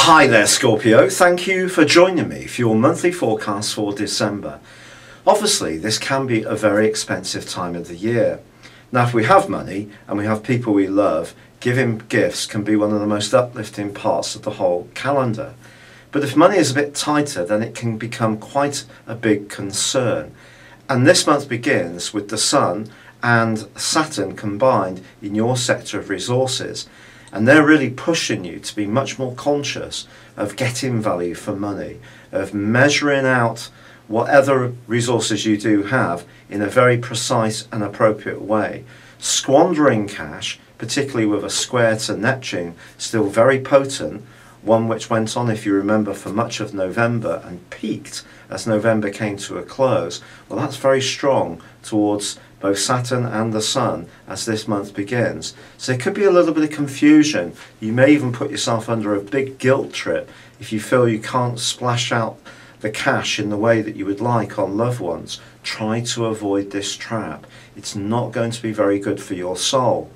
Hi there, Scorpio. Thank you for joining me for your monthly forecast for December. Obviously, this can be a very expensive time of the year. Now, if we have money and we have people we love, giving gifts can be one of the most uplifting parts of the whole calendar. But if money is a bit tighter, then it can become quite a big concern. And this month begins with the Sun and Saturn combined in your sector of resources. And they're really pushing you to be much more conscious of getting value for money, of measuring out whatever resources you do have in a very precise and appropriate way. Squandering cash, particularly with a square to Neptune, still very potent, one which went on, if you remember, for much of November and peaked as November came to a close. Well, that's very strong towards both Saturn and the Sun as this month begins. So there could be a little bit of confusion. You may even put yourself under a big guilt trip if you feel you can't splash out the cash in the way that you would like on loved ones. Try to avoid this trap. It's not going to be very good for your soul.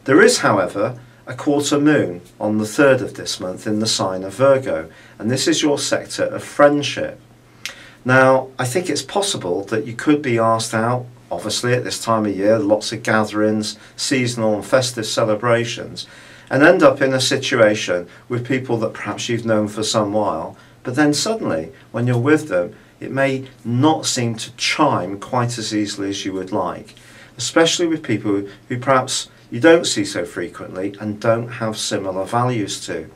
There is, however, a quarter moon on the 3rd of this month in the sign of Virgo, and this is your sector of friendship. Now, I think it's possible that you could be asked out, obviously at this time of year, lots of gatherings, seasonal and festive celebrations, and end up in a situation with people that perhaps you've known for some while, but then suddenly, when you're with them, it may not seem to chime quite as easily as you would like, especially with people who perhaps you don't see so frequently and don't have similar values to.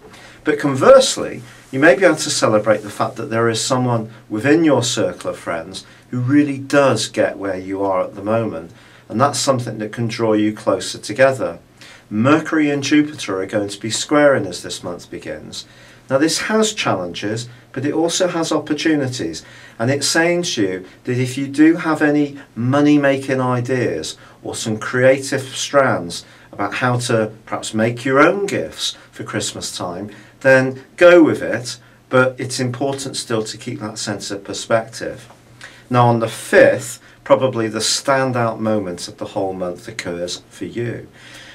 But conversely, you may be able to celebrate the fact that there is someone within your circle of friends who really does get where you are at the moment, and that's something that can draw you closer together. Mercury and Jupiter are going to be squaring as this month begins. Now, this has challenges, but it also has opportunities, and it's saying to you that if you do have any money-making ideas or some creative strands about how to perhaps make your own gifts for Christmas time, then go with it, but it's important still to keep that sense of perspective. Now, on the 5th, probably the standout moment of the whole month occurs for you.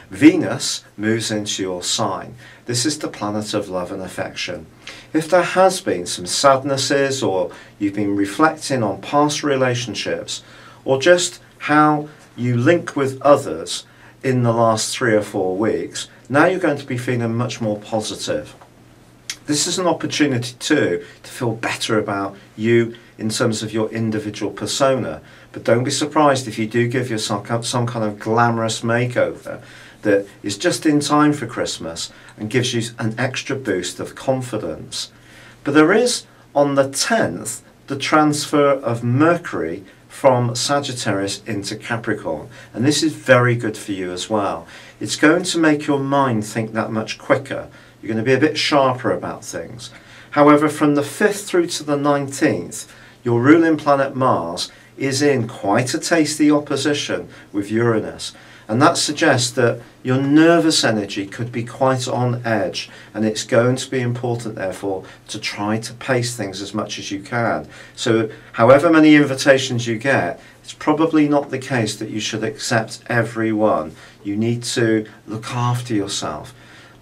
Venus moves into your sign. This is the planet of love and affection. If there has been some sadnesses, or you've been reflecting on past relationships, or just how you link with others in the last 3 or 4 weeks, now you're going to be feeling much more positive. This is an opportunity too to feel better about you in terms of your individual persona. But don't be surprised if you do give yourself some kind of glamorous makeover that is just in time for Christmas and gives you an extra boost of confidence. But there is, on the 10th, the transfer of Mercury from Sagittarius into Capricorn, and this is very good for you as well. It's going to make your mind think that much quicker. You're going to be a bit sharper about things. However, from the 5th through to the 19th, your ruling planet Mars is in quite a tasty opposition with Uranus. And that suggests that your nervous energy could be quite on edge, and it's going to be important, therefore, to try to pace things as much as you can. So however many invitations you get, it's probably not the case that you should accept every one. You need to look after yourself.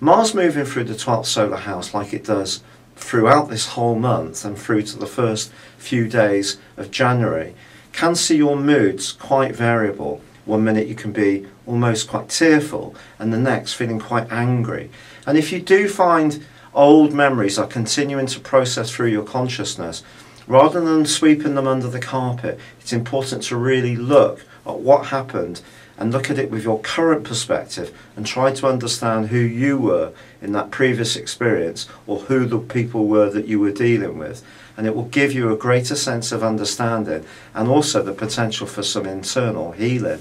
Mars moving through the 12th solar house like it does throughout this whole month and through to the first few days of January can see your moods quite variable. One minute you can be almost quite tearful, and the next feeling quite angry. And if you do find old memories are continuing to process through your consciousness, rather than sweeping them under the carpet, it's important to really look at what happened and look at it with your current perspective and try to understand who you were in that previous experience, or who the people were that you were dealing with. And it will give you a greater sense of understanding and also the potential for some internal healing.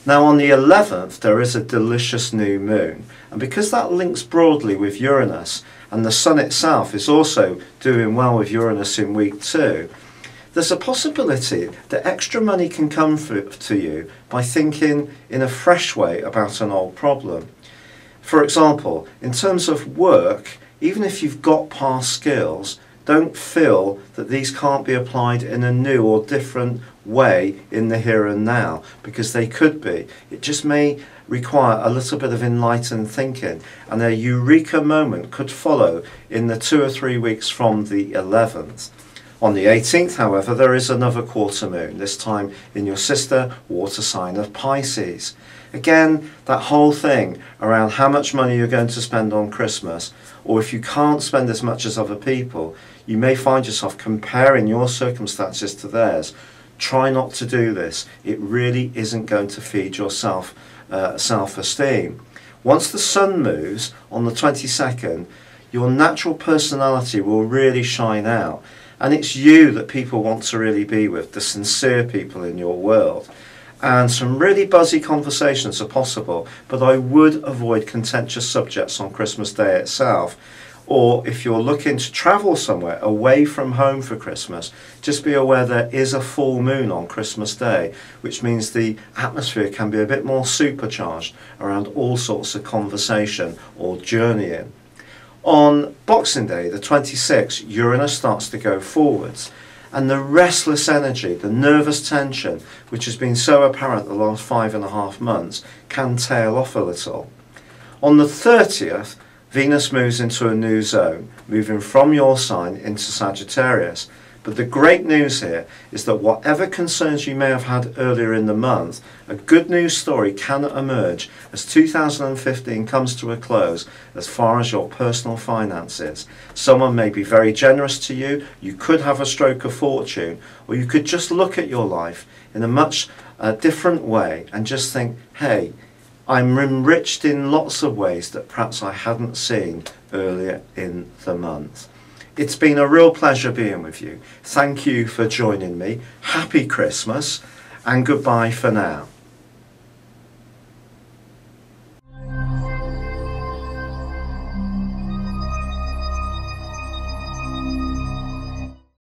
Now, on the 11th, there is a delicious new moon, and because that links broadly with Uranus, and the Sun itself is also doing well with Uranus in week 2, there's a possibility that extra money can come to you by thinking in a fresh way about an old problem. For example, in terms of work, even if you've got past skills, don't feel that these can't be applied in a new or different way in the here and now, because they could be. It just may require a little bit of enlightened thinking, and a eureka moment could follow in the 2 or 3 weeks from the 11th. On the 18th, however, there is another quarter moon, this time in your sister water sign of Pisces. Again, that whole thing around how much money you're going to spend on Christmas, or if you can't spend as much as other people, you may find yourself comparing your circumstances to theirs. Try not to do this. It really isn't going to feed your self-esteem. Once the sun moves on the 22nd, your natural personality will really shine out. And it's you that people want to really be with, the sincere people in your world. And some really buzzy conversations are possible, but I would avoid contentious subjects on Christmas Day itself. Or if you're looking to travel somewhere away from home for Christmas, just be aware there is a full moon on Christmas Day, which means the atmosphere can be a bit more supercharged around all sorts of conversation or journeying. On Boxing Day, the 26th, Uranus starts to go forwards, and the restless energy, the nervous tension, which has been so apparent the last 5.5 months, can tail off a little. On the 30th, Venus moves into a new zone, moving from your sign into Sagittarius. But the great news here is that whatever concerns you may have had earlier in the month, a good news story can emerge as 2015 comes to a close as far as your personal finances. Someone may be very generous to you, you could have a stroke of fortune, or you could just look at your life in a much different way and just think, hey, I'm enriched in lots of ways that perhaps I hadn't seen earlier in the month. It's been a real pleasure being with you. Thank you for joining me. Happy Christmas and goodbye for now.